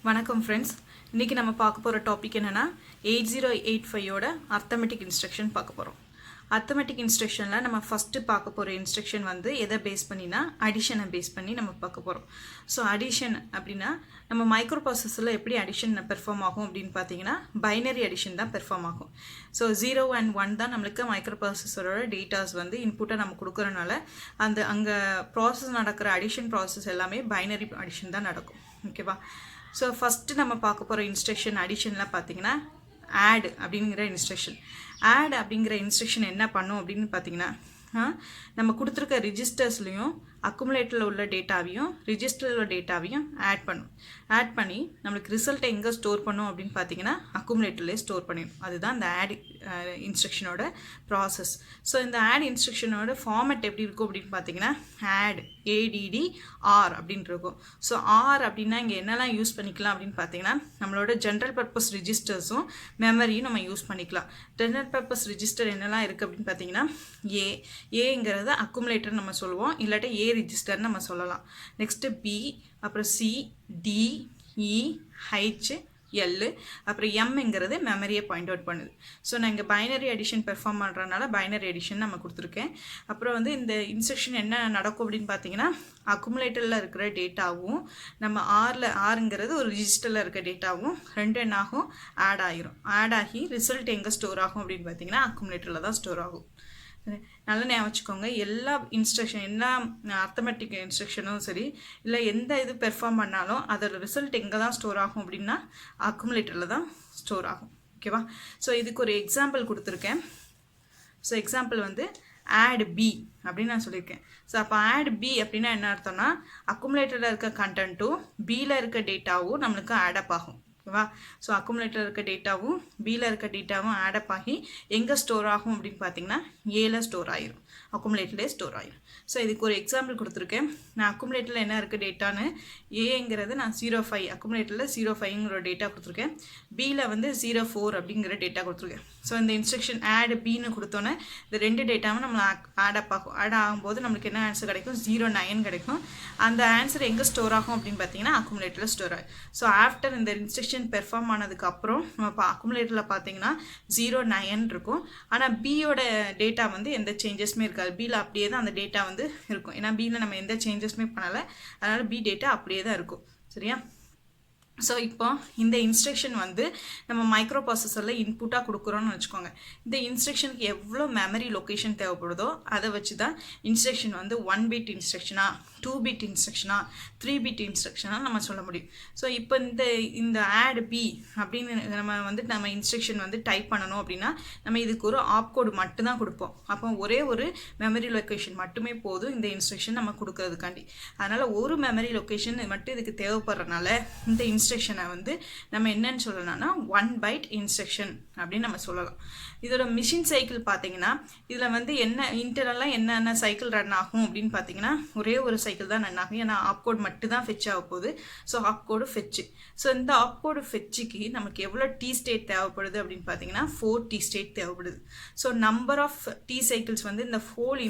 வணக்கம் ஃப்ரெண்ட்ஸ். இன்றைக்கி நம்ம பார்க்க போகிற டாபிக் என்னென்னா 8085ஓட அர்த்தமெட்டிக் இன்ஸ்ட்ரக்ஷன் பார்க்க போகிறோம். அர்த்தமெட்டிக் இன்ஸ்ட்ரக்ஷனில் நம்ம ஃபஸ்ட்டு பார்க்க போகிற இன்ஸ்ட்ரக்ஷன் வந்து எதை பேஸ் பண்ணினா அடிஷனை பேஸ் பண்ணி நம்ம பார்க்க போகிறோம். ஸோ அடிஷன் அப்படின்னா நம்ம மைக்ரோ ப்ராசஸரில் எப்படி அடிஷன் பெர்ஃபார்ம் ஆகும் அப்படின்னு பார்த்தீங்கன்னா பைனரி அடிஷன் தான் பெர்ஃபார்ம் ஆகும். ஸோ 0 and 1 தான் நம்மளுக்கு மைக்ரோ ப்ராசஸரோட டேட்டாஸ் வந்து இன்புட்டை நம்ம கொடுக்குறனால அங்கே ப்ராசஸ் நடக்கிற அடிஷன் ப்ராசஸ் எல்லாமே பைனரி அடிஷன் தான் நடக்கும். ஓகேவா? ஸோ ஃபஸ்ட்டு நம்ம பார்க்க போகிற இன்ஸ்ட்ரக்ஷன் அடிஷனில் பார்த்தீங்கன்னா ஆட் அப்படிங்கிற இன்ஸ்ட்ரக்ஷன். ஆட் அப்படிங்கிற இன்ஸ்ட்ரக்ஷன் என்ன பண்ணும் அப்படின்னு பார்த்தீங்கன்னா நம்ம கொடுத்துருக்க ரிஜிஸ்டர்ஸ்லையும் அக்குமுலேட்டரில் உள்ள டேட்டாவையும் ரிஜிஸ்டரில் உள்ள டேட்டாவையும் ஆட் பண்ணி நம்மளுக்கு ரிசல்ட்டை எங்கே ஸ்டோர் பண்ணும் அப்படின்னு பார்த்தீங்கன்னா அக்குமுலேட்டர்லேயே ஸ்டோர் பண்ணிடும். அதுதான் இந்த ஆட் இன்ஸ்ட்ரக்ஷனோட ப்ராசஸ். ஸோ இந்த ஆட் இன்ஸ்ட்ரக்ஷனோட ஃபார்மேட் எப்படி இருக்கும் அப்படின்னு பார்த்தீங்கன்னா ADD R அப்படின்னு இருக்கும். ஸோ ஆர் அப்படின்னா இங்கே என்னெல்லாம் யூஸ் பண்ணிக்கலாம் அப்படின்னு பார்த்தீங்கன்னா நம்மளோட ஜென்ரல் பர்பஸ் ரிஜிஸ்டர்ஸும் மெமரியும் நம்ம யூஸ் பண்ணிக்கலாம். ஜென்ரல் பர்பஸ் ரிஜிஸ்டர் என்னெல்லாம் இருக்குது அப்படின்னு பார்த்தீங்கன்னா ஏங்கிறத அக்குமுலேட்டர் நம்ம சொல்லுவோம், இல்லாட்டி ஏ ரிஜிஸ்டர்னு நம்ம சொல்லலாம். நெக்ஸ்ட்டு பி, அப்புறம் சி, டி, இ, ஹெச், எல், அப்புறம் எம்ங்கிறது மெமரியை பாயிண்ட் அவுட் பண்ணுது. ஸோ நான் இங்கே பைனரி அடிஷன் பெர்ஃபார்ம் பண்ணுறதுனால பைனரி அடிஷன் நம்ம கொடுத்துருக்கேன். அப்புறம் வந்து இந்த இன்ஸ்ட்ரக்ஷன் என்ன நடக்கும் அப்படின்னு பார்த்தீங்கன்னா அக்குமுலேட்டரில் இருக்கிற டேட்டாவும் நம்ம ஆறுங்கிறது ஒரு ரிஜிஸ்டரில் இருக்க டேட்டாவும் ரெண்டு என்னாகும் ஆட் ஆகி ரிசல்ட் எங்கே ஸ்டோர் ஆகும் அப்படின்னு பார்த்தீங்கன்னா அக்குமுலேட்டரில் தான் ஸ்டோர் ஆகும். நல்லா ஞாபகம் வச்சுக்கோங்க. எல்லா இன்ஸ்ட்ரக்ஷன் எல்லா அர்த்தமெட்டிக் இன்ஸ்ட்ரக்ஷனும் சரி இல்லை எந்த இது பெர்ஃபார்ம் பண்ணாலும் அதோட ரிசல்ட் எங்கே தான் ஸ்டோர் ஆகும் அப்படின்னா அக்குமுலேட்டரில் தான் ஸ்டோர் ஆகும். ஓகேவா? ஸோ இதுக்கு ஒரு எக்ஸாம்பிள் கொடுத்துருக்கேன். ஸோ எக்ஸாம்பிள் வந்து ஆட் பி அப்படின்னு நான் சொல்லியிருக்கேன். ஸோ அப்போ ஆட் பி அப்படின்னா என்ன அர்த்தம்னா அக்குமுலேட்டரில் இருக்க கண்டென்ட்டும் பியில் இருக்க டேட்டாவும் நம்மளுக்கு ஆடப் ஆகும். ஓகேவா? ஸோ அக்குமுலேட்டரில் இருக்க டேட்டாவும் பியில் இருக்க டேட்டாவும் ஆடப் ஆகி எங்கே ஸ்டோர் ஆகும் அப்படின்னு பார்த்தீங்கன்னா ஏல ஸ்டோர் ஆயிரும், அக்குமுலேட்டர்லேயே ஸ்டோர் ஆயிரும். ஸோ இதுக்கு ஒரு எக்ஸாம்பிள் கொடுத்துருக்கேன். நான் அக்குமுலேட்டரில் என்ன இருக்குது டேட்டான்னு ஏங்கிறது நான் 05 அக்குமுலேட்டரில் 05ங்கிற டேட்டா கொடுத்துருக்கேன், பியில் வந்து 04 அப்படிங்கிற டேட்டா கொடுத்துருக்கேன். ஸோ இந்த இன்ஸ்ட்ரக்ஷன் ஆட் பின்னு கொடுத்தோன்னே இந்த ரெண்டு டேட்டாவும் நம்ம ஆடப் ஆகும். ஆட் ஆகும்போது நம்மளுக்கு என்ன ஆன்சர் கிடைக்கும்? 09 கிடைக்கும். அந்த ஆன்சர் எங்கே ஸ்டோர் ஆகும் அப்படின்னு பார்த்தீங்கன்னா அக்குமுலேட்டரில் ஸ்டோர் ஆகும். ஸோ ஆஃப்டர் இந்த இன்ஸ்ட்ரக்ஷன் பெர்ஃபார்ம் ஆனதுக்கப்புறம் நம்ம அக்குமுலேட்டரில் பார்த்தீங்கன்னா 09 இருக்கும். ஆனால் பியோட டேட்டா வந்து எந்த சேஞ்சஸுமே இருக்காது. பியில் அப்படியே தான் அந்த டேட்டா வந்து இருக்கும். ஏன்னா பியில் நம்ம எந்த சேஞ்சஸுமே பண்ணலை, அதனால் பி டேட்டா அப்படியே தான் இருக்கும். சரியா? ஸோ இப்போ இந்த இன்ஸ்ட்ரக்ஷன் வந்து நம்ம மைக்ரோ ப்ராசஸரில் இன்புட்டாக கொடுக்குறோன்னு வச்சுக்கோங்க. இந்த இன்ஸ்ட்ரக்ஷனுக்கு எவ்வளோ மெமரி லொக்கேஷன் தேவைப்படுதோ அதை வச்சு தான் இன்ஸ்ட்ரக்ஷன் வந்து 1 பிட் இன்ஸ்ட்ரக்ஷனா, 2 பிட் இன்ஸ்ட்ரக்ஷனா, 3 பிட் இன்ஸ்ட்ரக்ஷனா நம்ம சொல்ல முடியும். ஸோ இப்போ இந்த ஆட் பி அப்படின்னு நம்ம இன்ஸ்ட்ரக்ஷன் வந்து டைப் பண்ணணும் அப்படின்னா நம்ம இதுக்கு ஒரு ஆப்கோடு மட்டும்தான் கொடுப்போம். அப்போ ஒரே ஒரு மெமரி லொக்கேஷன் மட்டுமே போதும் இந்த இன்ஸ்ட்ரக்ஷன் நம்ம கொடுக்கறதுக்காண்டி. அதனால் ஒரு மெமரி லொக்கேஷன் மட்டும் இதுக்கு தேவைப்படுறதுனால இந்த இன்ஸ்ட்ரக்ஷனை வந்து நம்ம என்னன்னு சொல்லலாம்னா 1 பைட் இன்ஸ்ட்ரக்ஷன் அப்படின்னு நம்ம சொல்லலாம். இதோட மிஷின் சைக்கிள் பார்த்தீங்கன்னா இதில் வந்து என்ன இன்டர்னலாக என்னென்ன சைக்கிள் ரன் ஆகும் அப்படின்னு பார்த்தீங்கன்னா ஒரே ஒரு சைக்கிள் தான் ரன் ஆகும். ஏன்னா ஆப்கோடு மட்டும் தான் ஃபெச் ஆக போகுது. So opcode fetch. ஸோ இந்த ஆப்கோடு ஃபெச்சுக்கு நமக்கு எவ்வளோ டி ஸ்டேட் தேவைப்படுது அப்படின்னு பார்த்தீங்கன்னா 4 டி ஸ்டேட் தேவைப்படுது. So number of T cycles வந்து இந்த ஹோல்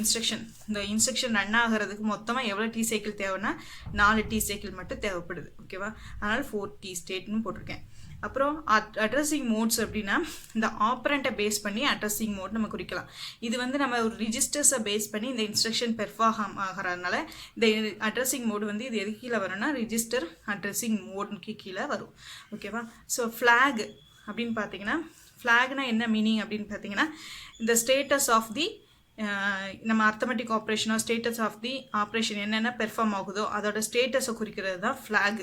இந்த இன்ஸ்ட்ரக்ஷன் ரன் ஆகிறதுக்கு மொத்தமாக எவ்வளோ டி சைக்கிள் தேவைன்னா 4 டி சைக்கிள் மட்டும் தேவைப்படுது. ஓகேவா? அதனால் 4 டி ஸ்டேட்னு போட்டிருக்கேன். அப்புறம் அட்ரஸிங் மோட்ஸ் அப்படின்னா இந்த ஆப்ரண்ட்டை பேஸ் பண்ணி அட்ரஸிங் மோட் நம்ம குறிக்கலாம். இது வந்து நம்ம ஒரு ரிஜிஸ்டர்ஸை பேஸ் பண்ணி இந்த இன்ஸ்ட்ரக்ஷன் பெர்ஃபார்ம் ஆகிறதுனால இந்த அட்ரஸிங் மோடு வந்து இது எது கீழே வரும்னா ரிஜிஸ்டர் அட்ரஸிங் மோடுக்கு கீழே வரும். ஓகேவா? ஸோ ஃப்ளாக் அப்படின்னு பார்த்தீங்கன்னா ஃப்ளாக்னா என்ன மீனிங் அப்படின்னு பார்த்தீங்கன்னா இந்த ஸ்டேட்டஸ் ஆஃப் தி நம்ம அர்த்தமெட்டிக் ஆப்ரேஷனோ ஸ்டேட்டஸ் ஆஃப் தி ஆப்ரேஷன் என்னென்ன பெர்ஃபார்ம் ஆகுதோ அதோட ஸ்டேட்டஸை குறிக்கிறது தான் ஃப்ளாக்.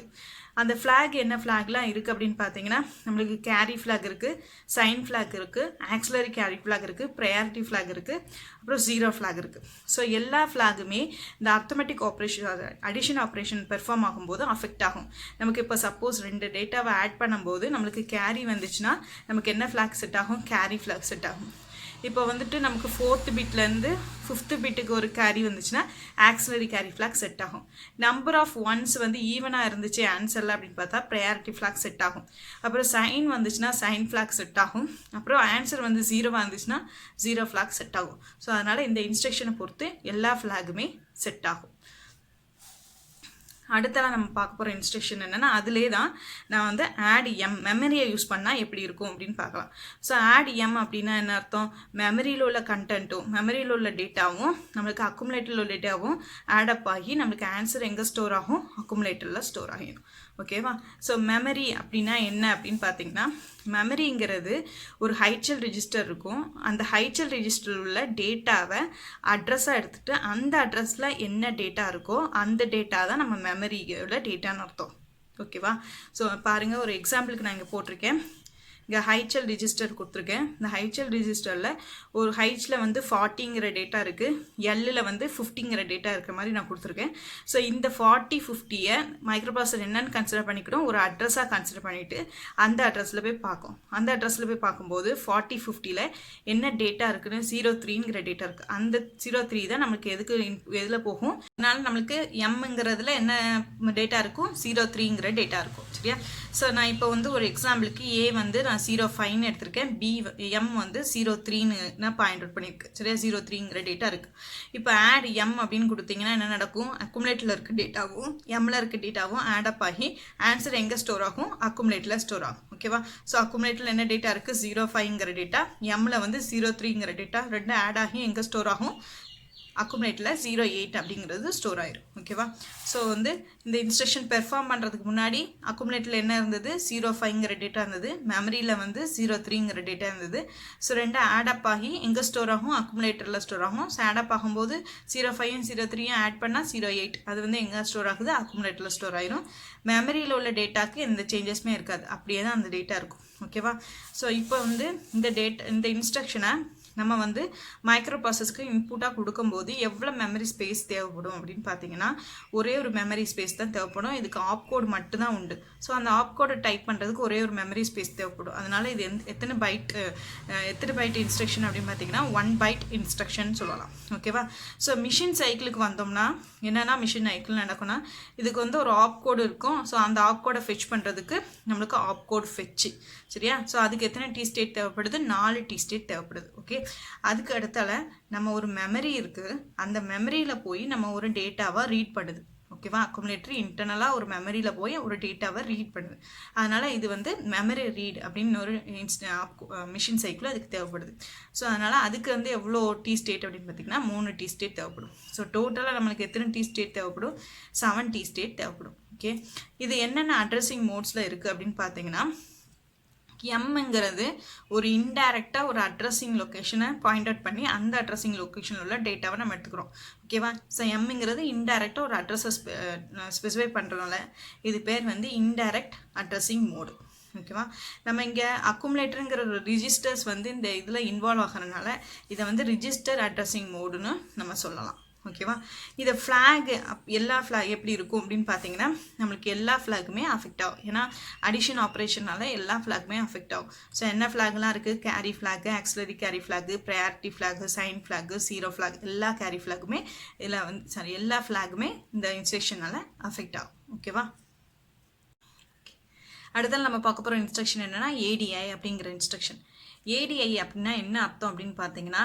அந்த ஃப்ளாக் என்ன ஃப்ளாக்லாம் இருக்குது அப்படின்னு பார்த்தீங்கன்னா நம்மளுக்கு கேரி ஃப்ளாக் இருக்குது, சைன் ஃப்ளாக் இருக்குது, ஆக்சிலரி கேரி ஃப்ளாக் இருக்குது, ப்ரையாரிட்டி ஃப்ளாக் இருக்குது, அப்புறம் 0 ஃப்ளாக் இருக்குது. ஸோ எல்லா ஃப்ளாகுமே இந்த arithmetic operation addition operation perform ஆகும்போது அஃபெக்ட் ஆகும். நமக்கு இப்போ சப்போஸ் 2 டேட்டாவை ஆட் பண்ணும்போது நம்மளுக்கு கேரி வந்துச்சுன்னா நமக்கு என்ன ஃப்ளாக் செட் ஆகும்? கேரி ஃப்ளாக் செட் ஆகும். இப்போ வந்துட்டு நமக்கு 4th பிட்லேருந்து 5th பிட்டுக்கு ஒரு கேரி வந்துச்சுன்னா ஆக்சிலரி கேரி ஃப்ளாக் செட் ஆகும். நம்பர் ஆஃப் ஒன்ஸ் வந்து ஈவனாக இருந்துச்சு ஆன்சரில் அப்படின்னு பார்த்தா ப்ரையாரிட்டி ஃப்ளாக் செட் ஆகும். அப்புறம் சைன் வந்துச்சுன்னா சைன் ஃப்ளாக் செட் ஆகும். அப்புறம் ஆன்சர் வந்து 0 இருந்துச்சுன்னா 0 ஃப்ளாக் செட் ஆகும். ஸோ அதனால் இந்த இன்ஸ்ட்ரக்ஷனை பொறுத்து எல்லா ஃப்ளாகுமே செட் ஆகும். அடுத்தலாம் நம்ம பார்க்க போகிற இன்ஸ்ட்ரக்ஷன் என்னென்னா அதிலே தான் நான் வந்து ஆட் எம் மெமரியை யூஸ் பண்ணால் எப்படி இருக்கும் அப்படின்னு பார்க்கலாம். ஸோ ஆட் எம் அப்படின்னா என்ன அர்த்தம், மெமரியில் உள்ள கண்டென்ட்டும் மெமரியில் உள்ள டேட்டாவும் நம்மளுக்கு அக்குமுலேட்டரில் உள்ள டேட்டாவும் ஆடப் ஆகி நம்மளுக்கு ஆன்சர் எங்கே ஸ்டோர் ஆகும், அக்குமுலேட்டரில் ஸ்டோர் ஆகிடும். ஓகேவா. ஸோ மெமரி அப்படின்னா என்ன அப்படின்னு பார்த்தீங்கன்னா, மெமரிங்கிறது ஒரு ஹைச்சல் ரெஜிஸ்டர் இருக்கும். அந்த ஹைச்சல் ரெஜிஸ்டரில் உள்ள டேட்டாவை அட்ரஸாக எடுத்துகிட்டு அந்த அட்ரஸில் என்ன டேட்டா இருக்கோ அந்த டேட்டா தான் நம்ம மெமரியோட டேட்டான்னு அர்த்தம். ஓகேவா. ஸோ பாருங்கள், ஒரு எக்ஸாம்பிளுக்கு நான் இங்கே போட்டிருக்கேன். இங்கே ஹைச்சல் ரிஜிஸ்டர் கொடுத்துருக்கேன். இந்த ஹைச்சல் ரிஜிஸ்டரில் ஒரு ஹைச்சில் வந்து 40ங்கிற டேட்டா இருக்குது, எல்லில் வந்து 50ங்கிற டேட்டா இருக்கிற மாதிரி நான் கொடுத்துருக்கேன். ஸோ இந்த 40-50யை மைக்ரோப்ராசஸர் என்னன்னு கன்சிடர் பண்ணிக்கிறோம், ஒரு அட்ரஸாக கன்சிடர் பண்ணிவிட்டு அந்த அட்ரஸில் போய் பார்க்கும். அந்த அட்ரஸில் போய் பார்க்கும்போது 40-50ல் என்ன டேட்டா இருக்குன்னு 03ங்கிற டேட்டா இருக்குது. அந்த 03 தான் நம்மளுக்கு எதில் போகும், அதனால நம்மளுக்கு எம்ங்கிறதுல என்ன டேட்டா இருக்கும், 03ங்கிற டேட்டா இருக்கும். சரியா. ஸோ நான் இப்போ வந்து ஒரு எக்ஸாம்பிளுக்கு ஏ வந்து நான் 05ன்னு எடுத்திருக்கேன், எம் வந்து 03ன்னு நான் பாயிண்ட் அவுட் பண்ணியிருக்கேன். சரியா. 03ங்கிற டேட்டா இருக்குது. இப்போ ஆட் எம் அப்படின்னு கொடுத்தீங்கன்னா என்ன நடக்கும், அக்குமுலேட்டில் இருக்க டேட்டாவும் எம்மில் இருக்க டேட்டாவும் ஆடப் ஆகி ஆன்சர் எங்கே ஸ்டோர் ஆகும், அக்குமுலேட்டில் ஸ்டோர் ஆகும். ஓகேவா. ஸோ அக்குமுலேட்டில் என்ன டேட்டா இருக்குது, 05ங்கிற டேட்டா, எம்மில் வந்து 03ங்கிற டேட்டா, ரெண்டு ஆட் ஆகி எங்கே ஸ்டோர் ஆகும், அக்குமுலேட்டில் 08 அப்படிங்கிறது ஸ்டோர் ஆயிரும். ஓகேவா. ஸோ வந்து இந்த இன்ஸ்ட்ரக்ஷன் பெர்ஃபார்ம் பண்ணுறதுக்கு முன்னாடி அக்குமுலேட்டில் என்ன இருந்தது, 05ங்கிற டேட்டா இருந்தது, மெமரியில் வந்து 03ங்கிற டேட்டா இருந்தது. ஸோ ரெண்டு ஆடப் ஆகி எங்கே ஸ்டோர் ஆகும், அக்குமுலேட்டரில் ஸ்டோர் ஆகும். ஸோ ஆடப் ஆகும்போது 05யும் 03யும் ஆட் பண்ணால் 08, அது வந்து எங்கே ஸ்டோர் ஆகுது, அக்குமுலேட்டரில் ஸ்டோர் ஆயிரும். மெமரியில் உள்ள டேட்டாக்கு எந்த சேஞ்சஸுமே இருக்காது, அப்படியே தான் அந்த டேட்டா இருக்கும். ஓகேவா. ஸோ இப்போ வந்து இந்த இன்ஸ்ட்ரக்ஷனை நம்ம வந்து மைக்ரோ ப்ராசஸ்க்கு இன்புட்டாக கொடுக்கும்போது எவ்வளோ மெமரி ஸ்பேஸ் தேவைப்படும் அப்படின்னு பார்த்தீங்கன்னா, ஒரே ஒரு மெமரி ஸ்பேஸ் தான் தேவைப்படும். இதுக்கு ஆப் கோட் மட்டும்தான் உண்டு. ஸோ அந்த ஆப் கோடை டைப் பண்ணுறதுக்கு ஒரே ஒரு மெமரி ஸ்பேஸ் தேவைப்படும். அதனால் இது எத்தனை பைட் இன்ஸ்ட்ரக்ஷன் அப்படின்னு பார்த்தீங்கன்னா 1 பைட் இன்ஸ்ட்ரக்ஷன் சொல்லலாம். ஓகேவா. ஸோ மிஷின் சைக்கிளுக்கு வந்தோம்னா என்னென்னா, மிஷின் சைக்கிள் நடக்கும்னா இதுக்கு வந்து ஒரு ஆப் கோடு இருக்கும். ஸோ அந்த ஆப் கோடை ஃபெச் பண்ணுறதுக்கு நம்மளுக்கு ஆப் கோட் ஃபெச்சு. சரியா. ஸோ அதுக்கு எத்தனை டி ஸ்டேட் தேவைப்படுது, 4 டி ஸ்டேட் தேவைப்படுது. ஓகே. அதுக்கு அடுத்தால நம்ம ஒரு மெமரி இருக்குது, அந்த மெமரியில் போய் நம்ம ஒரு டேட்டாவை ரீட் பண்ணுது. ஓகேவா. அக்குமுலேட்டர் இன்டர்னலாக ஒரு மெமரியில் போய் ஒரு டேட்டாவை ரீட் பண்ணுது. அதனால் இது வந்து மெமரி ரீட் அப்படின்னு ஒரு மிஷின் சைக்கிள் அதுக்கு தேவைப்படுது. ஸோ அதனால் அதுக்கு வந்து எவ்வளோ டி ஸ்டேட் அப்படின்னு பார்த்திங்கன்னா 3 டி ஸ்டேட் தேவைப்படும். ஸோ டோட்டலாக நம்மளுக்கு எத்தனை டி ஸ்டேட் தேவைப்படும், 7 டி ஸ்டேட் தேவைப்படும். ஓகே. இது என்னென்ன அட்ரஸிங் மோட்ஸில் இருக்குது அப்படின்னு பார்த்தீங்கன்னா, எம்ங்கிறது ஒரு இன்டைரக்டாக ஒரு அட்ரஸிங் லொக்கேஷனை பாயிண்ட் அவுட் பண்ணி அந்த அட்ரஸிங் லொக்கேஷனில் உள்ள டேட்டாவை நம்ம எடுத்துக்கிறோம். ஓகேவா. ஸோ எம்ங்கிறது இன்டைரக்டாக ஒரு அட்ரஸை ஸ்பெசிஃபை பண்ணுறதுனால இது பேர் வந்து இன்டைரக்ட் அட்ரஸிங் மோடு. ஓகேவா. நம்ம இங்கே அக்குமுலேட்டருங்கிற ஒரு ரிஜிஸ்டர்ஸ் வந்து இந்த இதில் இன்வால்வ் ஆகிறதுனால இதை வந்து ரிஜிஸ்டர் அட்ரஸிங் மோடுன்னு நம்ம சொல்லலாம். ஓகேவா. இதை ஃப்ளாக் எல்லா ஃப்ளாக் எப்படி இருக்கும் அப்படின்னு பார்த்தீங்கன்னா, நம்மளுக்கு எல்லா ஃப்ளாகுமே அஃபெக்ட் ஆகும். ஏன்னா அடிஷன் ஆப்ரேஷனால எல்லா ஃப்ளாகுமே அஃபெக்ட் ஆகும். ஸோ என்ன ஃப்ளாக்லாம் இருக்குது, carry flag, auxiliary carry flag, priority flag, sign flag, 0 flag, எல்லா கேரி ஃப்ளாகுமே இதில் வந்து எல்லா ஃப்ளாகுமே இந்த இன்ஸ்ட்ரக்ஷனால் அஃபெக்ட் ஆகும். ஓகேவா. அடுத்தால் நம்ம பார்க்க போகிற இன்ஸ்ட்ரக்ஷன் என்னென்னா ஏடிஐ அப்படிங்கிற இன்ஸ்ட்ரக்ஷன். ஏடிஐ அப்படின்னா என்ன அர்த்தம் அப்படின்னு பார்த்தீங்கன்னா,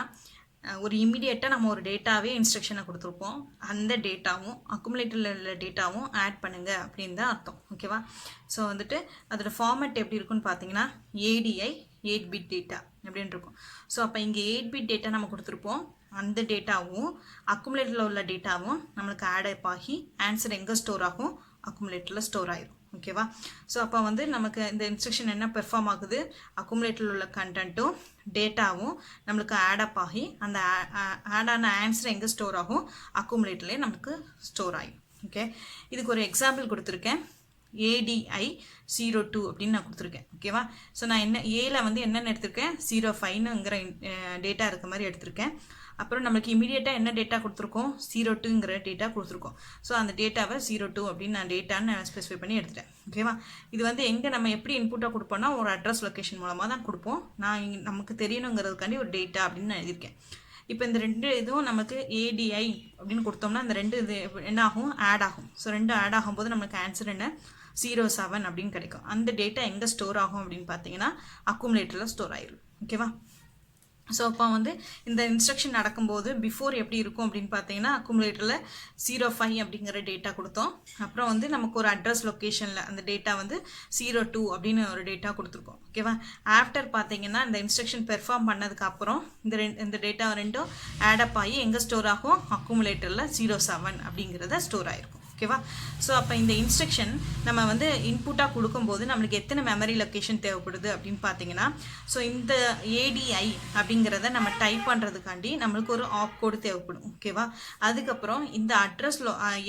ஒரு இமீடியட்டாக நம்ம ஒரு டேட்டாவே இன்ஸ்ட்ரக்ஷனை கொடுத்துருப்போம், அந்த டேட்டாவும் அக்குமுலேட்டரில் உள்ள டேட்டாவும் ஆட் பண்ணுங்கள் அப்படின்னு தான் அர்த்தம். ஓகேவா. ஸோ வந்துட்டு அதோட ஃபார்மேட் எப்படி இருக்குன்னு பார்த்தீங்கன்னா, ஏடிஐ 8 பிட் டேட்டா அப்படின்னு இருக்கும். ஸோ அப்போ இங்கே 8 பிட் டேட்டா நம்ம கொடுத்துருப்போம், அந்த டேட்டாவும் அக்குமுலேட்டரில் உள்ள டேட்டாவும் நம்மளுக்கு ஆட் ஆகி ஆன்சர் எங்கே ஸ்டோர் ஆகும், அக்குமுலேட்டரில் ஸ்டோர் ஆகிடும். ஓகேவா. ஸோ அப்போ வந்து நமக்கு இந்த இன்ஸ்ட்ரக்ஷன் என்ன பெர்ஃபார்ம் ஆகுது, அக்குமுலேட்டரில் உள்ள கண்டென்ட்டும் டேட்டாவும் நம்மளுக்கு ஆடப் ஆகி அந்த ஆடான ஆன்சர் எங்கே ஸ்டோர் ஆகும், அக்குமுலேட்டர்லேயே நமக்கு ஸ்டோர் ஆகும். ஓகே. இதுக்கு ஒரு எக்ஸாம்பிள் கொடுத்துருக்கேன், ADI 02 அப்படின்னு நான் கொடுத்துருக்கேன். ஓகேவா. ஸோ நான் ஏல வந்து என்னென்னு எடுத்திருக்கேன், 05ங்கிற டேட்டா இருக்க மாதிரி எடுத்திருக்கேன். அப்புறம் நம்மளுக்கு இமீடியட்டாக என்ன டேட்டா கொடுத்துருக்கோம், 02ங்கிற டேட்டா கொடுத்துருக்கோம். ஸோ அந்த டேட்டாவை 02 அப்படின்னு நான் டேட்டான்னு நான் ஸ்பெசிஃபை பண்ணி எடுத்துட்டேன். ஓகேவா. இது வந்து எங்கே நம்ம எப்படி இன்புட்டாக கொடுப்போம்னா ஒரு அட்ரஸ் லொக்கேஷன் மூலமாக தான் கொடுப்போம். நான் நமக்கு தெரியணுங்கிறதுக்காண்டி ஒரு டேட்டா அப்படின்னு நான் எழுதியிருக்கேன். இப்போ இந்த ரெண்டு இதுவும் நமக்கு ADI அப்படின்னு கொடுத்தோம்னா இந்த ரெண்டு இது என்ன ஆகும், ஆட் ஆகும். ஸோ ரெண்டு ஆட் ஆகும்போது நமக்கு ஆன்சர் என்ன, 07 அப்படின்னு கிடைக்கும். அந்த டேட்டா எங்கே ஸ்டோர் ஆகும் அப்படின்னு பார்த்தீங்கன்னா அக்குமுலேட்டரில் ஸ்டோர் ஆயிடும். ஓகேவா. ஸோ அப்போ வந்து இந்த இன்ஸ்ட்ரக்ஷன் நடக்கும்போது பிஃபோர் எப்படி இருக்கும் அப்படின்னு பார்த்தீங்கன்னா அக்குமுலேட்டரில் 05 அப்படிங்கிற டேட்டா கொடுத்தோம். அப்புறம் வந்து நமக்கு ஒரு அட்ரஸ் லொக்கேஷனில் அந்த டேட்டா வந்து 02 அப்படின்னு ஒரு டேட்டா கொடுத்துருக்கோம். ஓகேவா? ஆஃப்டர் பார்த்தீங்கன்னா இந்த இன்ஸ்ட்ரக்ஷன் பெர்ஃபார்ம் பண்ணதுக்கப்புறம் இந்த டேட்டா ரெண்டும் ஆடப் ஆகி எங்கே ஸ்டோர் ஆகும்? அக்குமுலேட்டரில் 07 அப்படிங்கிறத ஸ்டோர் ஆகிருக்கும். ஓகேவா? ஸோ அப்போ இந்த இன்ஸ்ட்ரக்ஷன் நம்ம வந்து இன்புட்டாக கொடுக்கும்போது நம்மளுக்கு எத்தனை மெமரி லொக்கேஷன் தேவைப்படுது அப்படின்னு பார்த்தீங்கன்னா, ஸோ இந்த ஏடிஐ அப்படிங்கிறத நம்ம டைப் பண்ணுறதுக்காண்டி நம்மளுக்கு ஒரு ஆப் கோடு தேவைப்படும். ஓகேவா? அதுக்கப்புறம் இந்த அட்ரஸ்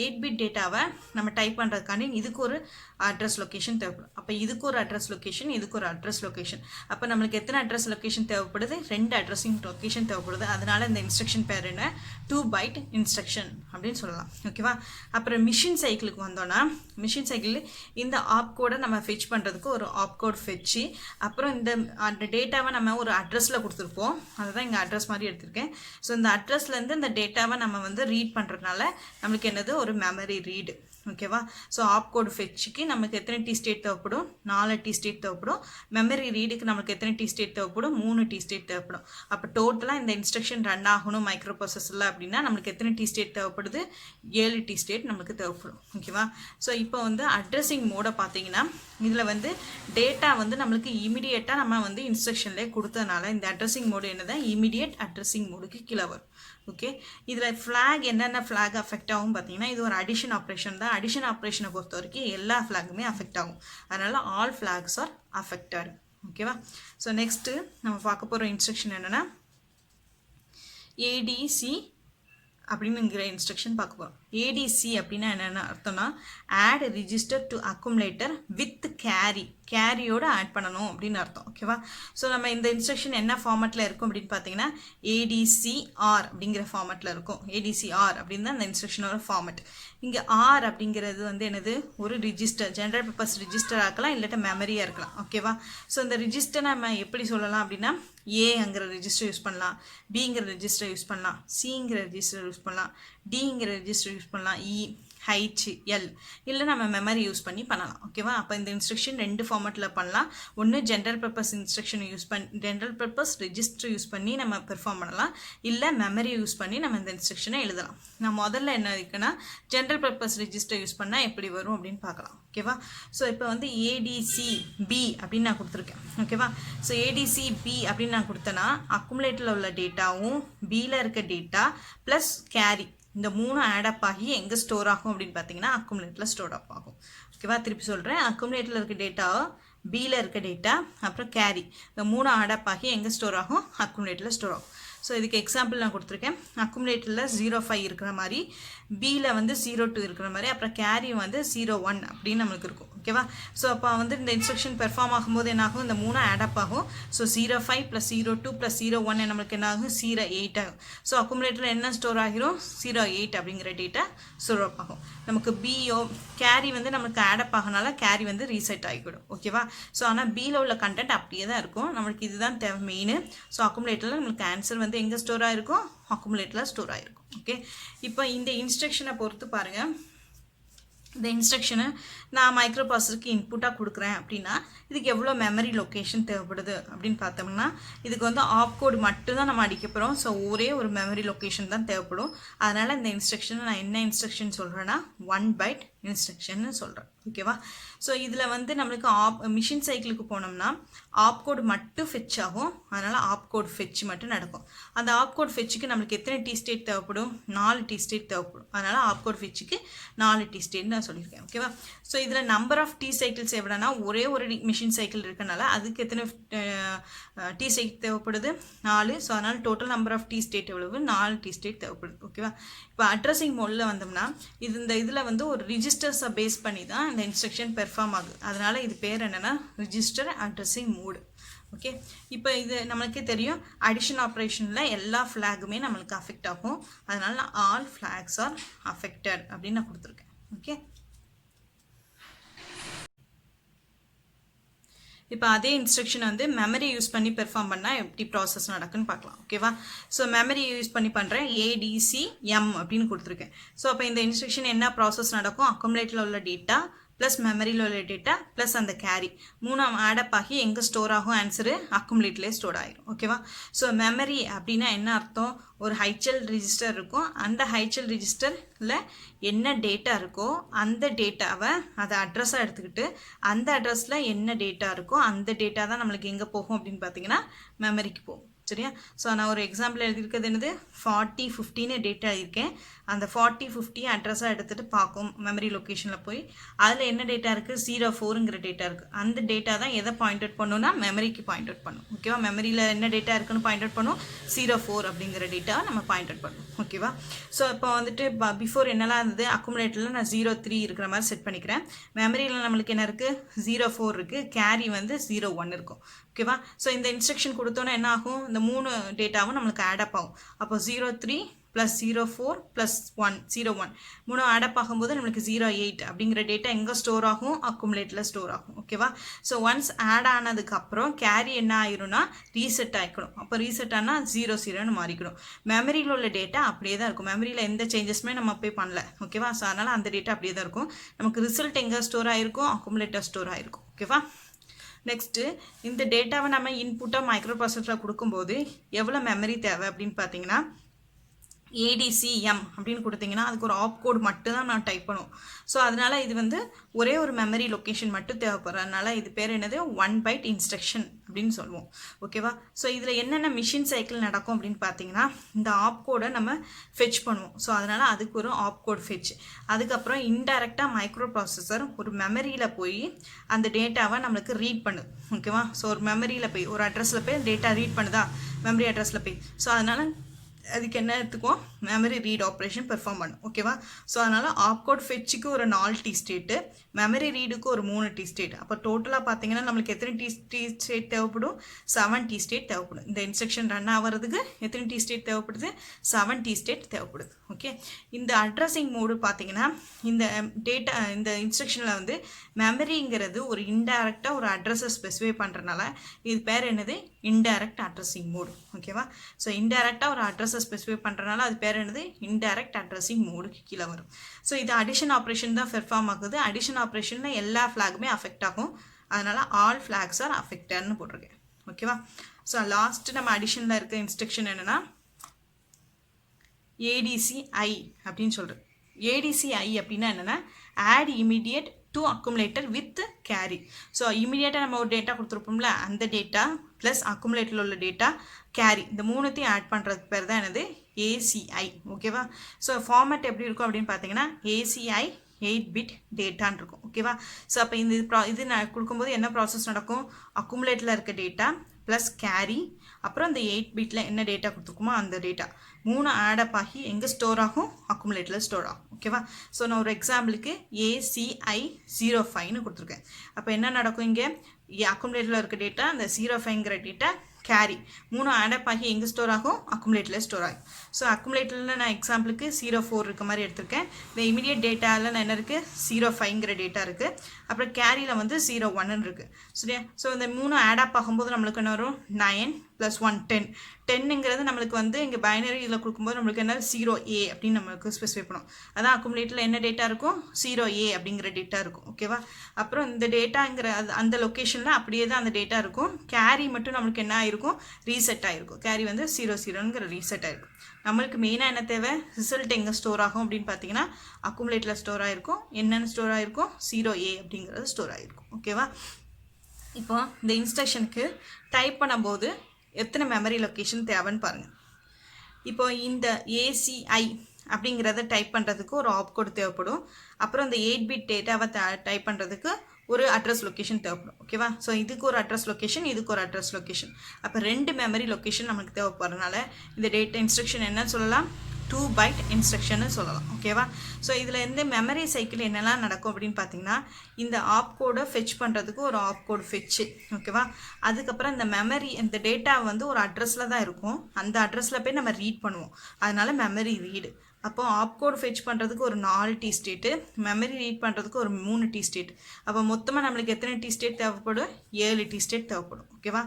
8-பிட் டேட்டாவை நம்ம டைப் பண்ணுறதுக்காண்டி இதுக்கு ஒரு அட்ரஸ் லொக்கேஷன் தேவைப்படும். அப்போ இதுக்கு ஒரு அட்ரஸ் லொக்கேஷன், இதுக்கு ஒரு அட்ரஸ் லொக்கேஷன். அப்போ நம்மளுக்கு எத்தனை அட்ரஸ் லொக்கேஷன் தேவைப்படுது? 2 அட்ரஸிங் லொக்கேஷன் தேவைப்படுது. அதனால இந்த இன்ஸ்ட்ரக்ஷன் பேர் என்ன? 2 பைட் இன்ஸ்ட்ரக்ஷன் அப்படின்னு சொல்லலாம். ஓகேவா? அப்புறம் மிஷின் சைக்கிளுக்கு வந்தோன்னா, மிஷின் சைக்கிள் இந்த ஆப் கோடை நம்ம ஃபெச் பண்ணுறதுக்கு ஒரு ஆப் கோட் ஃபெச்சு, அப்புறம் இந்த டேட்டாவை நம்ம ஒரு அட்ரஸில் கொடுத்துருப்போம். அதுதான் இங்கே அட்ரஸ் மாதிரி எடுத்திருக்கேன். ஸோ இந்த அட்ரஸ்லேருந்து இந்த டேட்டாவை நம்ம வந்து ரீட் பண்ணுறதுனால நம்மளுக்கு என்னது? ஒரு மெமரி ரீடு. ஓகேவா? ஸோ ஆப் கோட் ஃபெச்சுக்கு நமக்கு எத்தனை டி ஸ்டேட் தேவைப்படும்? 4 டி ஸ்டேட் தேவைப்படும். மெமரி ரீடுக்கு நமக்கு எத்தனை டி ஸ்டேட் தேவைப்படும்? 3 டி ஸ்டேட் தேவைப்படும். அப்போ டோட்டலாக இந்த இன்ஸ்ட்ரக்ஷன் ரன் ஆகணும் மைக்ரோ ப்ராசஸரில் அப்படின்னா நம்மளுக்கு எத்தனை டி ஸ்டேட் தேவைப்படுது? 7 டி ஸ்டேட் நமக்கு தேவைப்படும். ஓகேவா? ஸோ இப்போ வந்து அட்ரஸிங் மோடை பார்த்தீங்கன்னா இதில் வந்து டேட்டா வந்து நம்மளுக்கு இமீடியட்டாக நம்ம வந்து இன்ஸ்ட்ரக்ஷன்லேயே கொடுத்ததுனால இந்த அட்ரஸிங் மோடு என்னதான்? இமீடியட் அட்ரஸிங் மோடுக்கு கீழே வரும். ஓகே, இதில் ஃப்ளாக் என்னென்ன ஃப்ளாக் அஃபெக்ட் ஆகும் பார்த்தீங்கன்னா, இது ஒரு அடிஷன் ஆப்ரேஷன் தான். அடிஷன் ஆப்ரேஷனை பொறுத்த வரைக்கும் எல்லா ஃப்ளாகுமே அஃபெக்ட் ஆகும். அதனால் ஆல் ஃப்ளாக்ஸ் ஆர் அஃபெக்டட். ஓகேவா? ஸோ நெக்ஸ்ட்டு நம்ம பார்க்க போகிற இன்ஸ்ட்ரக்ஷன் என்னென்னா ஏடிசி அப்படின்னுங்கிற இன்ஸ்ட்ரக்ஷன் பார்க்க போகிறோம். ஏடிசி அப்படின்னா என்னென்ன அர்த்தம்னா, add register to accumulator with கேரியோடு ஆட் பண்ணணும் அப்படின்னு அர்த்தம். ஓகேவா? ஸோ நம்ம இந்த இன்ஸ்ட்ரக்ஷன் என்ன ஃபார்மேட்டில் இருக்கும் அப்படின்னு பார்த்தீங்கன்னா ஏடிசிஆர் அப்படிங்கிற ஃபார்மேட்டில் இருக்கும். ஏடிசிஆர் அப்படின்னு தான் இந்த இன்ஸ்ட்ரக்ஷனோட ஃபார்மேட். இங்கே ஆர் அப்படிங்கிறது வந்து என்னது? ஒரு ரிஜிஸ்டர், ஜென்ரல் பர்பஸ் ரிஜிஸ்டராக இருக்கலாம், இல்லாட்ட மெமரியாக இருக்கலாம். ஓகேவா? ஸோ இந்த ரிஜிஸ்டர் நம்ம எப்படி சொல்லலாம் அப்படின்னா, ஏங்கிற ரெஜிஸ்டர் யூஸ் பண்ணலாம், பிங்கிற ரெஜிஸ்டர் யூஸ் பண்ணலாம், சிங்கிற ரெஜிஸ்டர் யூஸ் பண்ணலாம், டிங்கிற ரெஜிஸ்டர் யூஸ் பண்ணலாம், HL இல்லை நம்ம மெமரி யூஸ் பண்ணி பண்ணலாம். ஓகேவா? அப்போ இந்த இன்ஸ்ட்ரக்ஷன் 2 ஃபார்மேட்டில் பண்ணலாம். ஒன்று general purpose instruction general purpose register use பண்ணி நம்ம பெர்ஃபார்ம் பண்ணலாம், இல்லை மெமரி யூஸ் பண்ணி நம்ம இந்த இன்ஸ்ட்ரக்ஷனை எழுதலாம். நான் முதல்ல என்ன இருக்குன்னா ஜென்ரல் பர்பஸ் ரெஜிஸ்டர் யூஸ் பண்ணால் எப்படி வரும் அப்படின்னு பார்க்கலாம். ஓகேவா? ஸோ இப்போ வந்து ADCB அப்படின்னு நான் கொடுத்துருக்கேன். ஓகேவா? ஸோ ADCB அப்படின்னு நான் கொடுத்தேன்னா அக்குமுலேட்டரில் உள்ள டேட்டாவும் பியில் இருக்க டேட்டா ப்ளஸ் கேரி இந்த 3 ஆடப் ஆகி எங்கே ஸ்டோர் ஆகும் அப்படின்னு பார்த்தீங்கன்னா அக்குமுலேட்டரில் ஸ்டோர் அப் ஆகும். ஓகேவா? திருப்பி சொல்கிறேன். அக்குமுலேட்டரில் இருக்க டேட்டா, பியில் இருக்க டேட்டா, அப்புறம் கேரி இந்த 3 ஆடப் ஆகி எங்கே ஸ்டோர் ஆகும்? அக்குமுலேட்டரில் ஸ்டோர் ஆகும். ஸோ இதுக்கு எக்ஸாம்பிள் நான் கொடுத்துருக்கேன். அக்குமுலேட்டரில் 05 இருக்கிற மாதிரி, பியில் வந்து 02 இருக்கிற மாதிரி, அப்புறம் கேரி வந்து 01 அப்படின்னு நம்மளுக்கு இருக்கும். ஓகேவா? ஸோ அப்போ வந்து இந்த இன்ஸ்ட்ரக்ஷன் பெர்ஃபார்ம் ஆகும்போது என்னாகும்? இந்த 3 ஆடப் ஆகும். ஸோ 05 + 02 + 01 நம்மளுக்கு என்ன ஆகும்? 08 ஆகும். ஸோ அக்குமுலேட்டரில் என்ன ஸ்டோர் ஆகிரும்? 08 அப்படிங்கிற டேட்டா ஸ்டோர் அப் ஆகும். நமக்கு பிஓ கேரி வந்து நமக்கு ஆடப் ஆகனால கேரி வந்து ரீசெட் ஆகிவிடும். ஓகேவா? ஸோ ஆனால் பியில் உள்ள கண்டென்ட் அப்படியே தான் இருக்கும். நம்மளுக்கு இதுதான் தேவை மெயின். ஸோ அக்குமுலேட்டரில் நம்மளுக்கு ஆன்சர் வந்து எங்கே ஸ்டோர் ஆகிருக்கும்? அக்குமுலேட்டரில் ஸ்டோர் ஆகிருக்கும். ஓகே, இப்போ இந்த இன்ஸ்ட்ரக்ஷனை பொறுத்து பாருங்கள். இந்த இன்ஸ்ட்ரக்ஷனை நான் மைக்ரோ ப்ராசஸருக்கு இன்புட்டாக கொடுக்குறேன் அப்படின்னா இதுக்கு எவ்வளோ மெமரி லொக்கேஷன் தேவைப்படுது அப்படின்னு பார்த்தோம்னா, இதுக்கு வந்து ஆப் கோடு மட்டும்தான் நம்ம அடிக்க போகிறோம். ஸோ ஒரே ஒரு மெமரி லொக்கேஷன் தான் தேவைப்படும். அதனால் இந்த இன்ஸ்ட்ரக்ஷனை நான் என்ன இன்ஸ்ட்ரக்ஷன் சொல்கிறேன்னா 1 பைட் இன்ஸ்ட்ரக்ஷன் சொல்கிறேன். ஓகேவா? ஸோ இதில் வந்து நம்மளுக்கு மிஷின் சைக்கிளுக்கு போனோம்னா ஆப் கோடு மட்டும் ஃபெச் ஆகும். அதனால் ஆப் கோட் ஃபெச் மட்டும் நடக்கும். அந்த ஆப் கோட் ஃபெச்சுக்கு நம்மளுக்கு எத்தனை டி ஸ்டேட் தேவைப்படும்? 4 டி ஸ்டேட் தேவைப்படும். அதனால் ஆப் கோட் ஃபெச்சுக்கு 4 டி ஸ்டேட் நான் சொல்லியிருக்கேன். ஓகேவா? ஸோ இதில் நம்பர் ஆஃப் டி சைக்கிள்ஸ் எவ்வளோனா, ஒரே ஒரு மிஷின் சைக்கிள் இருக்கனால அதுக்கு எத்தனை டி ஸ்டேட் தேவைப்படுது? 4. ஸோ அதனால் total number of T state எவ்வளவு? 4 டி ஸ்டேட் தேவைப்படுது. ஓகேவா? இப்போ அட்ரஸிங் மோடில் வந்தோம்னா இந்த இதில் வந்து ஒரு ரிஜிஸ்டர்ஸை பேஸ் பண்ணி தான் இந்த இன்ஸ்ட்ரக்ஷன் பெர்ஃபார்ம் ஆகுது. அதனால் இது பேர் என்னென்னா ரிஜிஸ்டர் அட்ரஸிங் மோடு. ஓகே, இப்போ இது நம்மளுக்கே தெரியும் அடிஷன் ஆப்ரேஷனில் எல்லா ஃப்ளாகுமே நம்மளுக்கு அஃபெக்ட் ஆகும். அதனால் நான் ஆல் ஃப்ளாக்ஸ் ஆர் அஃபெக்டட் அப்படின்னு நான் கொடுத்துருக்கேன். ஓகே, இப்போ அதே இன்ஸ்ட்ரக்ஷன் வந்து மெமரி யூஸ் பண்ணி பெர்ஃபார்ம் பண்ணால் எப்படி ப்ராசஸ் நடக்குன்னு பார்க்கலாம். ஓகேவா? ஸோ மெமரி யூஸ் பண்ணி பண்ணுறேன். ADCM அப்படின்னு கொடுத்துருக்கேன். ஸோ அப்போ இந்த இன்ஸ்ட்ரக்ஷன் என்ன ப்ராசஸ் நடக்கும்? அக்குமுலேட்டரில் உள்ள டேட்டா ப்ளஸ் மெமரியில் உள்ள டேட்டா ப்ளஸ் அந்த கேரி மூணு ஆடப் ஆகி எங்கே ஸ்டோர் ஆகும் ஆன்சரு அக்குமுலேட்லேயே ஸ்டோர் ஆகிடும் ஓகேவா. ஸோ மெமரி அப்படின்னா என்ன அர்த்தம், ஒரு ஹைச்சல் ரிஜிஸ்டர் இருக்கும், அந்த ஹைச்சல் ரிஜிஸ்டரில் என்ன டேட்டா இருக்கோ அந்த டேட்டாவை அதை அட்ரஸாக எடுத்துக்கிட்டு அந்த அட்ரஸில் என்ன டேட்டா இருக்கோ அந்த டேட்டா தான் நம்மளுக்கு எங்கே போகும் அப்படின்னு பார்த்தீங்கன்னா மெமரிக்கு போகும் சரியா. ஸோ நான் ஒரு எக்ஸாம்பிள் எழுதியிருக்கிறது என்னது 4050 டேட்டா இருக்கேன். அந்த 4050 அட்ரஸாக எடுத்துகிட்டு பார்க்கும் மெமரி லொக்கேஷனில் போய் அதில் என்ன டேட்டா இருக்குது 04ங்கிற டேட்டா இருக்குது. அந்த டேட்டா தான் எதை பாயிண்ட் அவுட் பண்ணுன்னா மெமரிக்கு பாயிண்ட் அவுட் பண்ணும் ஓகேவா. மெமரியில் என்ன டேட்டா இருக்குன்னு பாயிண்ட் அவுட் பண்ணும் 04 அப்படிங்கிற டேட்டா நம்ம பாயிண்ட் அவுட் பண்ணணும் ஓகேவா. ஸோ இப்போ வந்துட்டு பிஃபோர் என்னெல்லாம் இருந்தது அக்குமுலேட்டரில் நான் 03 இருக்கிற மாதிரி செட் பண்ணிக்கிறேன். மெமரியில் நம்மளுக்கு என்ன இருக்குது 04 இருக்குது, கேரி வந்து 01 இருக்கும் ஓகேவா. ஸோ இந்த இன்ஸ்ட்ரக்ஷன் கொடுத்தோன்னா என்ன ஆகும், இந்த மூணு டேட்டாவும் நம்மளுக்கு ஆடப் ஆகும். அப்போ 03 + 04 + 1 01 மூணு ஆடப் ஆகும்போது நம்மளுக்கு 08 அப்படிங்கிற டேட்டா எங்கே ஸ்டோர் ஆகும் அக்குமுலேட்டில் ஸ்டோர் ஆகும் ஓகேவா. ஸோ ஒன்ஸ் ஆட் ஆனதுக்கப்புறம் கேரி என்ன ஆயிரும்னா ரீசெட் ஆகிக்கணும். அப்போ ரீசெட் ஆனால் 00ன்னு மாறிக்கணும். மெமரியில் உள்ள டேட்டா அப்படியே தான் இருக்கும், மெமரியில் எந்த சேஞ்சஸுமே நம்ம போய் பண்ணல ஓகேவா. ஸோ அதனால் அந்த டேட்டா அப்படியே தான் இருக்கும். நமக்கு ரிசல்ட் எங்கே ஸ்டோர் ஆகிருக்கும் அக்குமுலேட்டர் ஸ்டோர் ஆகிருக்கும் ஓகேவா. நெக்ஸ்ட்டு இந்த டேட்டாவை நம்ம இன்புட்டாக மைக்ரோ ப்ராசஸரில் கொடுக்கும்போது எவ்வளோ மெமரி தேவை அப்படின்னு பார்த்தீங்கன்னா ADCM அப்படின்னு கொடுத்தீங்கன்னா அதுக்கு ஒரு ஆப் கோட் மட்டும் தான் நான் டைப் பண்ணுவோம். ஸோ அதனால் இது வந்து ஒரே ஒரு மெமரி லொக்கேஷன் மட்டும் தேவைப்படுறதுனால இது பேர் என்னது 1 பைட் இன்ஸ்ட்ரக்ஷன் அப்படின்னு சொல்லுவோம் ஓகேவா. ஸோ இதில் என்னென்ன மிஷின் சைக்கிள் நடக்கும் அப்படின்னு பார்த்தீங்கன்னா இந்த ஆப் கோடை நம்ம ஃபெச் பண்ணுவோம். ஸோ அதனால் அதுக்கு ஒரு ஆப் கோட் ஃபெச், அதுக்கப்புறம் இன்டைரக்டாக மைக்ரோ ப்ராசஸர் ஒரு மெமரியில் போய் அந்த டேட்டாவை நம்மளுக்கு ரீட் பண்ணுது ஓகேவா. ஸோ ஒரு மெமரியில் போய் ஒரு அட்ரஸில் போய் டேட்டா ரீட் பண்ணுதா மெமரி அட்ரஸில் போய், ஸோ அதனால் அதுக்கு என்ன எடுத்துக்குவோம் மெமரி ரீட் ஆப்ரேஷன் பெர்ஃபார்ம் பண்ணும் ஓகேவா. ஸோ அதனால் ஆப்கோட் ஃபெச்சுக்கு ஒரு 4 T ஸ்டேட்டு, மெமரி ரீடுக்கு ஒரு 3 T ஸ்டேட். அப்போ டோட்டலாக பார்த்தீங்கன்னா நம்மளுக்கு எத்தனை T ஸ்டேட் தேவைப்படும் 7 T ஸ்டேட் தேவைப்படும். இந்த இன்ஸ்ட்ரக்ஷன் ரன் ஆகிறதுக்கு எத்தனை T ஸ்டேட் தேவைப்படுது 7 T ஸ்டேட் தேவைப்படுது ஓகே. இந்த அட்ரஸிங் மோடு பார்த்தீங்கன்னா இந்த டேட்டா இந்த இன்ஸ்ட்ரக்ஷனில் வந்து மெமரிங்கிறது ஒரு இன்டைரக்டாக ஒரு அட்ரஸை ஸ்பெசிஃபை பண்ணுறதுனால இது பேர் என்னது இன்டைரக்ட் அட்ரஸிங் மோடு ஓகேவா. ஸோ இன்டைரக்டாக ஒரு அட்ரஸை ஸ்பெசிஃபை பண்ணுறதுனால அது பேர் என்னது இன்டைரக்ட் அட்ரஸிங் மோடுக்கு கீழே வரும். ஸோ இது அடிஷன் ஆப்ரேஷன் தான் பெர்ஃபார்ம் ஆகுது. அடிஷன் ஆப்ரேஷனில் எல்லா ஃப்ளாகுமே அஃபெக்ட் ஆகும், அதனால் ஆல் ஃப்ளாக்ஸ் ஆர் அஃபெக்டட்னு போட்டிருக்கேன் ஓகேவா. ஸோ லாஸ்ட்டு நம்ம அடிஷனில் இருக்க இன்ஸ்ட்ரக்ஷன் என்னென்னா ADCI அப்படின்னு சொல்கிறேன். ADCI அப்படின்னா என்னென்னா add immediate to accumulator with carry. So இமீடியட்டாக நம்ம ஒரு டேட்டா கொடுத்துருப்போம்ல அந்த டேட்டா ப்ளஸ் அக்குமுலேட்டரில் உள்ள டேட்டா கேரி இந்த மூணுத்தையும் ஆட் பண்ணுறதுக்கு பேர் தான் என்னது ACI ஓகேவா. ஸோ ஃபார்மேட் எப்படி இருக்கும் அப்படின்னு பார்த்தீங்கன்னா ACI 8 பிட் டேட்டான்னு இருக்கும் ஓகேவா. ஸோ அப்போ இது நான் கொடுக்கும்போது என்ன ப்ராசஸ் நடக்கும், அக்குமுலேட்டில் இருக்க டேட்டா ப்ளஸ் கேரி அப்புறம் இந்த 8 பிட்டில் என்ன டேட்டா கொடுத்துருக்குமோ அந்த டேட்டா மூணு ஆடப் ஆகி எங்கே ஸ்டோர் ஆகும் அக்குமுலேட்டில் ஸ்டோர் ஆகும் ஓகேவா. ஸோ நான் ஒரு எக்ஸாம்பிளுக்கு ACI 05ன்னு கொடுத்துருக்கேன். அப்போ என்ன நடக்கும், இங்கே அக்குமுலேட்டில் இருக்க டேட்டா அந்த 05ங்கிற டேட்டா கேரி மூணு ஆடப் ஆகி எங்கே ஸ்டோர் ஆகும் அக்குமுலேட்டில் ஸ்டோர் ஆகும். ஸோ அக்குமுலேட்டரில் நான் எக்ஸாம்பிளுக்கு 04 இருக்க மாதிரி எடுத்திருக்கேன். இந்த இமீடியட் டேட்டாவில் நான் என்ன இருக்குது 05ங்கிற டேட்டா இருக்குது, அப்புறம் கேரியில் வந்து 01ன்னு இருக்குது சரியா. ஸோ இந்த மூணு ஆடப் ஆகும்போது நம்மளுக்கு என்ன வரும் 9 + 1 10. 10ங்கிறது நம்மளுக்கு வந்து இங்கே பைனரி இதில் கொடுக்கும்போது நம்மளுக்கு என்ன 0A அப்படின்னு நம்மளுக்கு ஸ்பெசிஃபை பண்ணும். அதான் அக்குமுலேட்டில் என்ன டேட்டா இருக்கும் 0A அப்படிங்கிற டேட்டா இருக்கும் ஓகேவா. அப்புறம் இந்த டேட்டாங்கிற அந்த லொக்கேஷனில் அப்படியே தான் அந்த டேட்டா இருக்கும். கேரி மட்டும் நம்மளுக்கு என்ன ஆயிருக்கும் ரீசெட் ஆகிருக்கும். கேரி வந்து 00ங்கிற ரீசெட் ஆகிருக்கும். நம்மளுக்கு மெயினாக என்ன தேவை ரிசல்ட் எங்கே ஸ்டோர் ஆகும் அப்படின்னு பார்த்தீங்கன்னா அக்குமுலேட்டில் ஸ்டோர் ஆகிருக்கும். என்னென்னு ஸ்டோர் ஆகிருக்கும் 0A அப்படிங்கிறது ஸ்டோர் ஆகிருக்கும் ஓகேவா. இப்போ இந்த இன்ஸ்ட்ரக்ஷனுக்கு டைப் பண்ணும்போது எத்தனை மெமரி லொக்கேஷன் தேவைன்னு பாருங்கள். இப்போ இந்த ACI அப்படிங்கிறத டைப் பண்ணுறதுக்கு ஒரு ஆப் கோட் தேவைப்படும். அப்புறம் இந்த 8 பிட் டேட்டாவை டைப் பண்ணுறதுக்கு ஒரு அட்ரஸ் லொக்கேஷன் தேவைப்படும் ஓகேவா. ஸோ இதுக்கு ஒரு அட்ரஸ் லொக்கேஷன் இதுக்கு ஒரு அட்ரஸ் லொக்கேஷன், அப்போ 2 மெமரி லொக்கேஷன் நமக்கு தேவைப்படுறதுனால இந்த டேட்டா இன்ஸ்ட்ரக்ஷன் என்ன சொல்லலாம் 2 பைட் இன்ஸ்ட்ரக்ஷன்னு சொல்லலாம் ஓகேவா. ஸோ இதில் இந்த மெமரி சைக்கிள் என்னெல்லாம் நடக்கும் அப்படின்னு பார்த்தீங்கன்னா இந்த ஆப் கோடை ஃபெச் பண்ணுறதுக்கு ஒரு ஆப் கோட் ஃபெச்சு ஓகேவா. அதுக்கப்புறம் இந்த மெமரி இந்த டேட்டா வந்து ஒரு அட்ரஸில் தான் இருக்கும், அந்த அட்ரஸில் போய் நம்ம ரீட் பண்ணுவோம், அதனால் மெமரி ரீடு. அப்போ ஆப் கோட் ஃபெச் பண்ணுறதுக்கு ஒரு 4 T ஸ்டேட்டு, மெமரி ரீட் பண்ணுறதுக்கு ஒரு 3 T ஸ்டேட். அப்போ மொத்தமாக நம்மளுக்கு எத்தனை T ஸ்டேட் தேவைப்படும் 7 T ஸ்டேட் தேவைப்படும் ஓகேவா.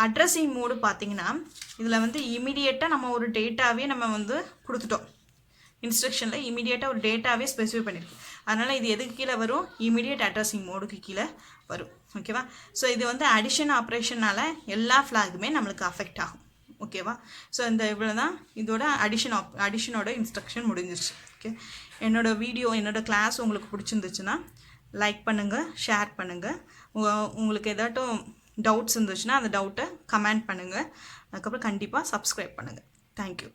அட்ரஸிங் மோடு பார்த்தீங்கன்னா இதில் வந்து இமீடியட்டாக நம்ம ஒரு டேட்டாவே நம்ம வந்து கொடுத்துட்டோம். இன்ஸ்ட்ரக்ஷனில் இமீடியட்டாக ஒரு டேட்டாவே ஸ்பெசிஃபை பண்ணியிருக்கு. அதனால் இது எதுக்கு கீழே வரும்? இமீடியட் அட்ரஸிங் மோடுக்கு கீழே வரும். ஓகேவா? ஸோ இது வந்து அடிஷன் ஆப்ரேஷனால் எல்லா ஃப்ளாகுமே நம்மளுக்கு அஃபெக்ட் ஆகும். ஓகேவா? ஸோ இந்த இவ்வளோ தான் இதோட அடிஷனோட இன்ஸ்ட்ரக்ஷன் முடிஞ்சிருச்சு. ஓகே, என்னோடய கிளாஸ் உங்களுக்கு பிடிச்சிருந்துச்சுன்னா லைக் பண்ணுங்கள், ஷேர் பண்ணுங்கள். உங்களுக்கு ஏதாட்டும் டவுட்ஸ் இருந்துச்சுன்னா அந்த டவுட்டை கமெண்ட் பண்ணுங்கள். அதுக்கப்புறம் கண்டிப்பாக சப்ஸ்கிரைப் பண்ணுங்கள். தேங்க்யூ.